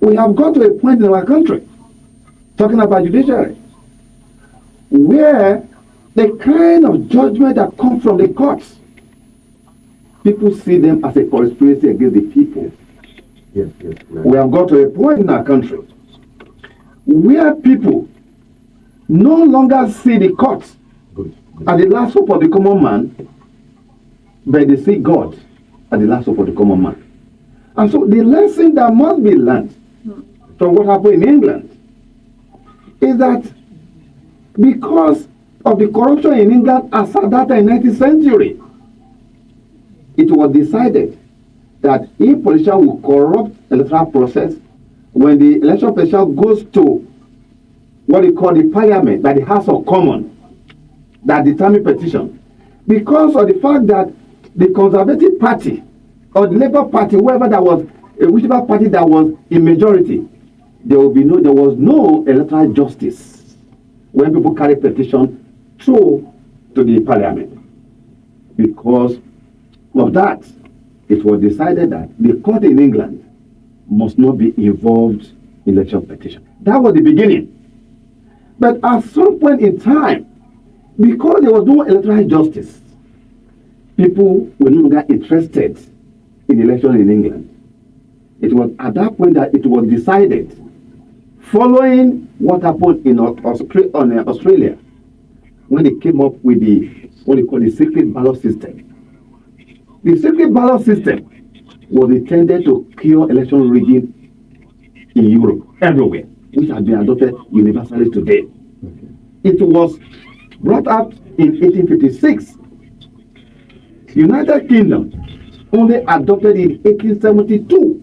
we have got to a point in our country, talking about judiciary, where the kind of judgment that comes from the courts, people see them as a conspiracy against the people. Yes, yes, right. We have got to a point in our country where people no longer see the courts as the last hope of the common man, but they see God as the last hope of the common man. And so the lesson that must be learned from what happened in England is that because of the corruption in England as at that in 19th century, it was decided that if politician will corrupt electoral process, when the election petition goes to what they call the parliament, by the House of Commons, that determine petition, because of the fact that the Conservative Party or the Labour Party, whoever that was, whichever party that was in majority, there was no electoral justice when people carry petition through to the parliament. Because of that, it was decided that the court in England must not be involved in election petition. That was the beginning. But at some point in time, because there was no electoral justice, people were no longer interested in election in England. It was at that point that it was decided, following what happened in Australia, when they came up with what they call the secret ballot system. The secret ballot system was intended to cure election rigging in Europe, everywhere, which has been adopted universally today. It was brought up in 1856. United Kingdom only adopted it in 1872,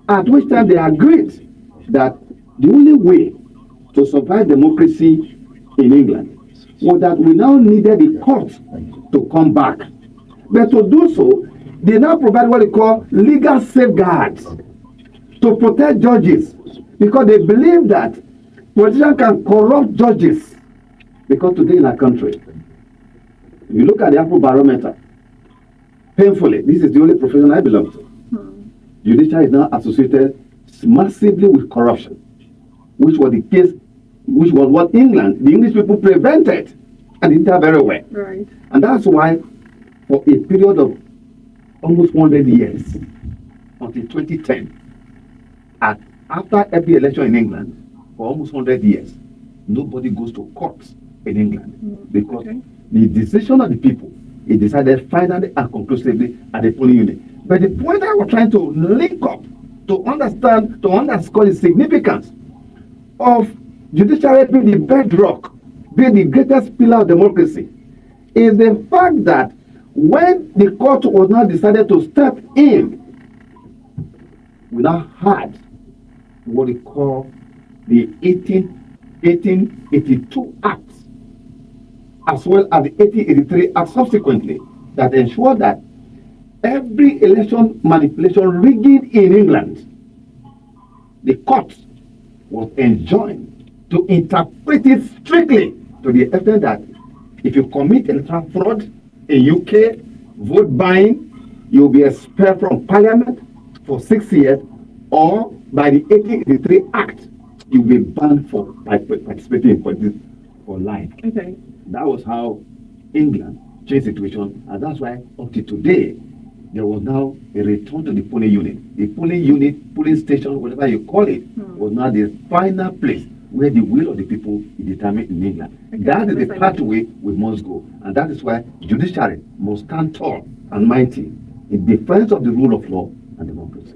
at which time they agreed that the only way to survive democracy in England was that we now needed the court to come back. But to do so, they now provide what they call legal safeguards to protect judges, because they believe that politicians can corrupt judges. Because today in our country, if you look at the Apple barometer, painfully, this is the only profession I belong to. Judiciary is now associated massively with corruption, which was the case, which was what England, the English people prevented, and did that very well. Right. And that's why, for a period of almost 100 years, until 2010, after every election in England, for almost 100 years, nobody goes to court in England, because the decision of the people is decided finally and conclusively at the polling unit. But the point I was trying to link up to understand, to underscore the significance of judiciary being the bedrock, being the greatest pillar of democracy, is the fact that when the court was now decided to step in, we now had what we call the 1882 Act, as well as the 1883 Act subsequently, that ensured that every election manipulation rigging in England, the court was enjoined to interpret it strictly, to the extent that if you commit electoral fraud in UK, vote buying, you'll be expelled from Parliament for 6 years, or by the 1883 Act, you'll be banned for participating in politics for life. Okay. That was how England changed the situation, and that's why up to today, there was now a return to the polling unit. The polling unit, polling station, whatever you call it, was now the final place where the will of the people is determined in England. Okay, that is the pathway we must go. And that is why judiciary must stand tall and mighty in defense of the rule of law and democracy.